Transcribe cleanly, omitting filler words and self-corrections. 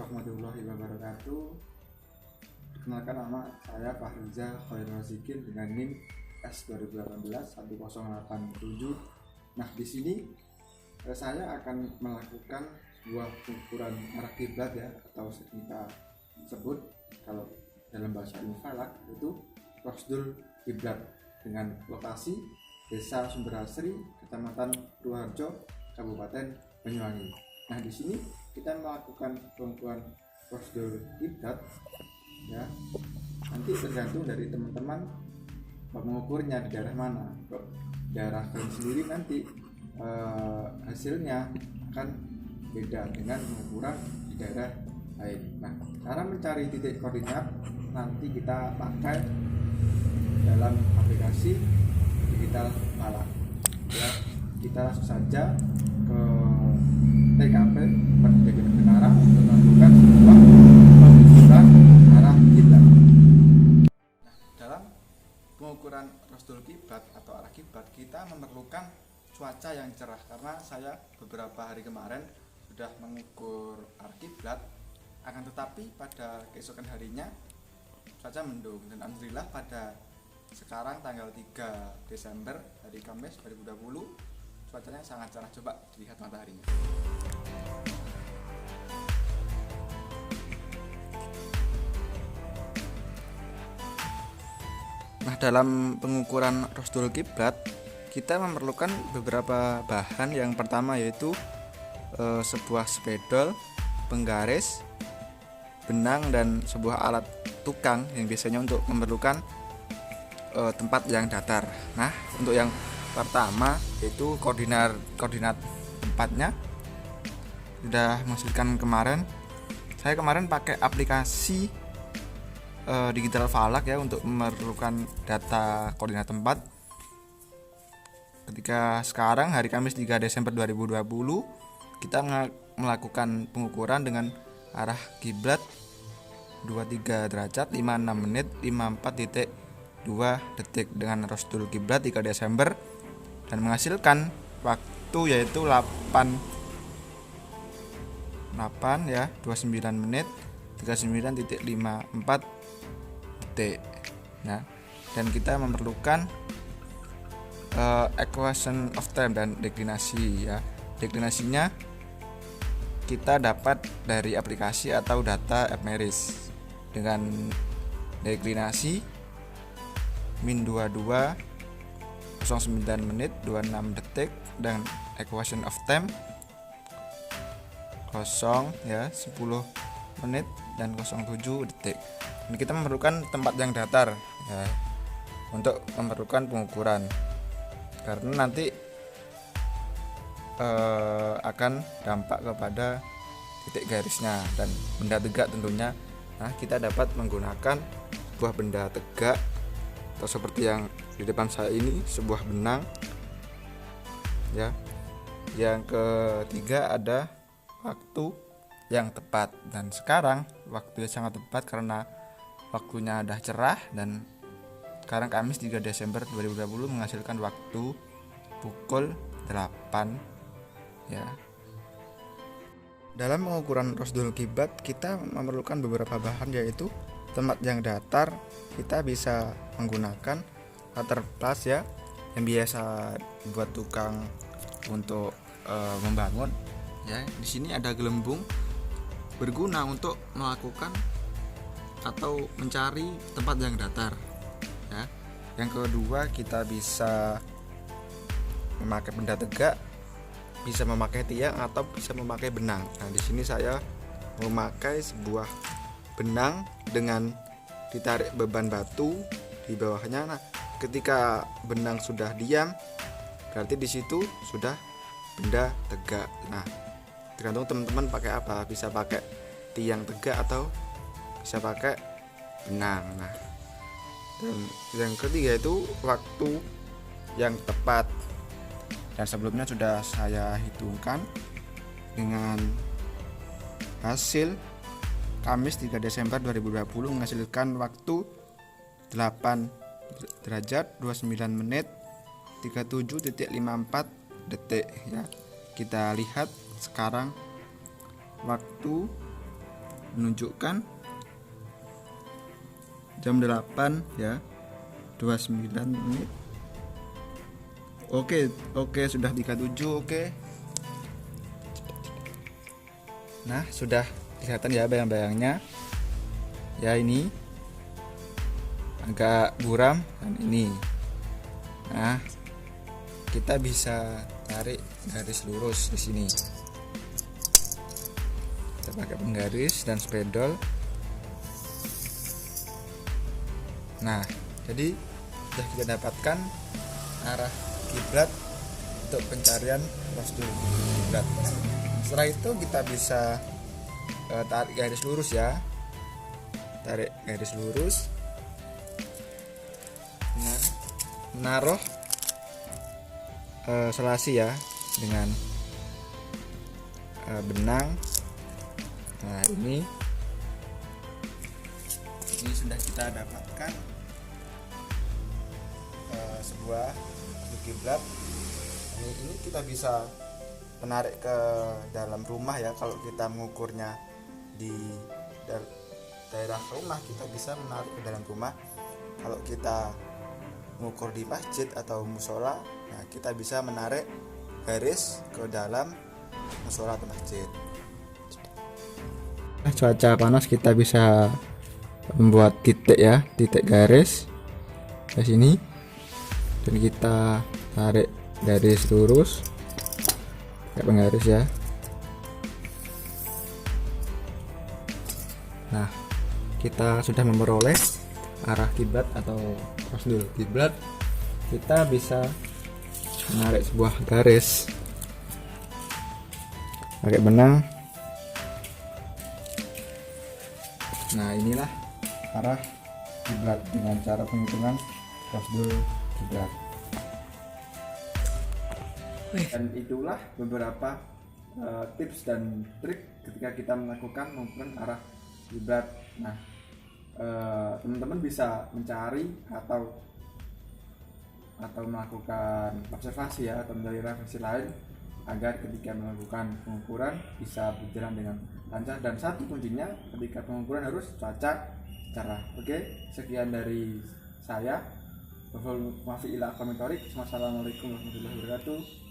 warahmatullahi wabarakatuh. Perkenalkan, nama saya Fahriza Khairul Razikin dengan NIM S2018-1087. Nah, di sini saya akan melakukan sebuah pengukuran arah kiblat ya, atau kita sebut kalau dalam bahasa ilmu falak itu Rosdul Kiblat, dengan lokasi Desa Sumberasri, Kecamatan Purwoharjo, Kabupaten Banyuwangi. Nah, di sini kita melakukan pengukuran Rosdul Kiblat ya. Nanti tergantung dari teman-teman mengukurnya di daerah mana. Kok daerah kalian sendiri nanti hasilnya akan beda dengan pengukuran di daerah lain. Nah, cara mencari titik koordinat nanti kita pakai dalam aplikasi digital falak ya. Kita langsung saja ke TKP Pertigaan Kenara untuk melakukan sebuah pengukuran arah kiblat. Nah, dalam pengukuran Rosdul Kiblat atau arah kiblat kita memerlukan cuaca yang cerah, karena saya beberapa hari kemarin sudah mengukur arah kiblat, akan tetapi pada keesokan harinya cuaca mendung, dan alhamdulillah pada sekarang tanggal 3 Desember hari Kamis 2020 cuacanya sangat cerah. Coba dilihat mataharinya. Nah, dalam pengukuran Rosdul Kiblat kita memerlukan beberapa bahan. Yang pertama yaitu sebuah spidol, penggaris, benang, dan sebuah alat tukang yang biasanya untuk memerlukan tempat yang datar. Nah, untuk yang pertama yaitu koordinat tempatnya sudah menghasilkan kemarin. Saya kemarin pakai aplikasi digital falak ya untuk memerlukan data koordinat tempat. Ketika sekarang hari Kamis 3 Desember 2020 kita melakukan pengukuran dengan arah kiblat 23 derajat 56 menit 54.2 detik dengan Rosdul Kiblat 3 Desember dan menghasilkan waktu yaitu 8 ya 29 menit 39.54 detik. Nah, dan kita memerlukan equation of time dan deklinasi ya. Deklinasinya kita dapat dari aplikasi atau data Epmeris dengan deklinasi min 22 09 menit 26 detik dan equation of time 0 ya 10 menit dan 07 detik. Ini kita memerlukan tempat yang datar ya untuk memerlukan pengukuran, karena nanti akan dampak kepada titik garisnya dan benda tegak tentunya. Nah, kita dapat menggunakan sebuah benda tegak atau seperti yang di depan saya ini, sebuah benang ya. Yang ketiga ada waktu yang tepat, dan sekarang waktunya sangat tepat karena waktunya udah cerah, dan sekarang Kamis 3 Desember 2020 menghasilkan waktu pukul 8 ya. Dalam pengukuran Rosdul Kiblat kita memerlukan beberapa bahan, yaitu tempat yang datar. Kita bisa menggunakan water plus ya, yang biasa buat tukang untuk membangun ya. Di sini ada gelembung, berguna untuk melakukan atau mencari tempat yang datar ya. Yang kedua, kita bisa memakai benda tegak, bisa memakai tiang atau bisa memakai benang. Nah, di sini saya memakai sebuah benang dengan ditarik beban batu di bawahnya. Nah, ketika benang sudah diam, berarti di situ sudah benda tegak. Nah, tergantung teman-teman pakai apa, bisa pakai tiang tegak atau bisa pakai benang. Nah, dan yang ketiga itu waktu yang tepat, dan sebelumnya sudah saya hitungkan dengan hasil Kamis 3 Desember 2020 menghasilkan waktu 8 derajat 29 menit 37.54 detik ya. Kita lihat sekarang waktu menunjukkan jam 8 ya, 29 menit. Oke, sudah 37. Oke. Nah, sudah kelihatan ya bayang-bayangnya. Ya, ini agak buram dan ini. Nah, kita bisa tarik garis lurus di sini. Kita pakai penggaris dan spidol. Nah, jadi sudah kita dapatkan arah kiblat untuk pencarian prosedur kiblat. Setelah itu kita bisa tarik garis lurus ya, tarik garis lurus dengan menaruh selasi ya dengan benang. Nah, ini sudah kita dapatkan sebuah kiblat. Ini kita bisa menarik ke dalam rumah ya. Kalau kita mengukurnya di daerah rumah, kita bisa menarik ke dalam rumah. Kalau kita mengukur di masjid atau musola, nah kita bisa menarik garis ke dalam musola atau masjid. Cuaca panas, kita bisa membuat titik ya, titik garis ke sini, dan kita tarik garis lurus kayak penggaris ya. Nah, kita sudah memperoleh arah kiblat atau prosedur kiblat. Kita bisa menarik sebuah garis pakai benang. Nah, inilah arah kiblat dengan cara penghitungan prosedur kiblat. Dan itulah beberapa tips dan trik ketika kita melakukan mengukur arah kiblat. Nah, teman-teman bisa mencari atau melakukan observasi ya, atau mencari referensi lain agar ketika melakukan pengukuran bisa berjalan dengan lancar. Dan satu kuncinya ketika pengukuran harus cuaca cerah. Oke, sekian dari saya. Wassalamualaikum warahmatullahi wabarakatuh.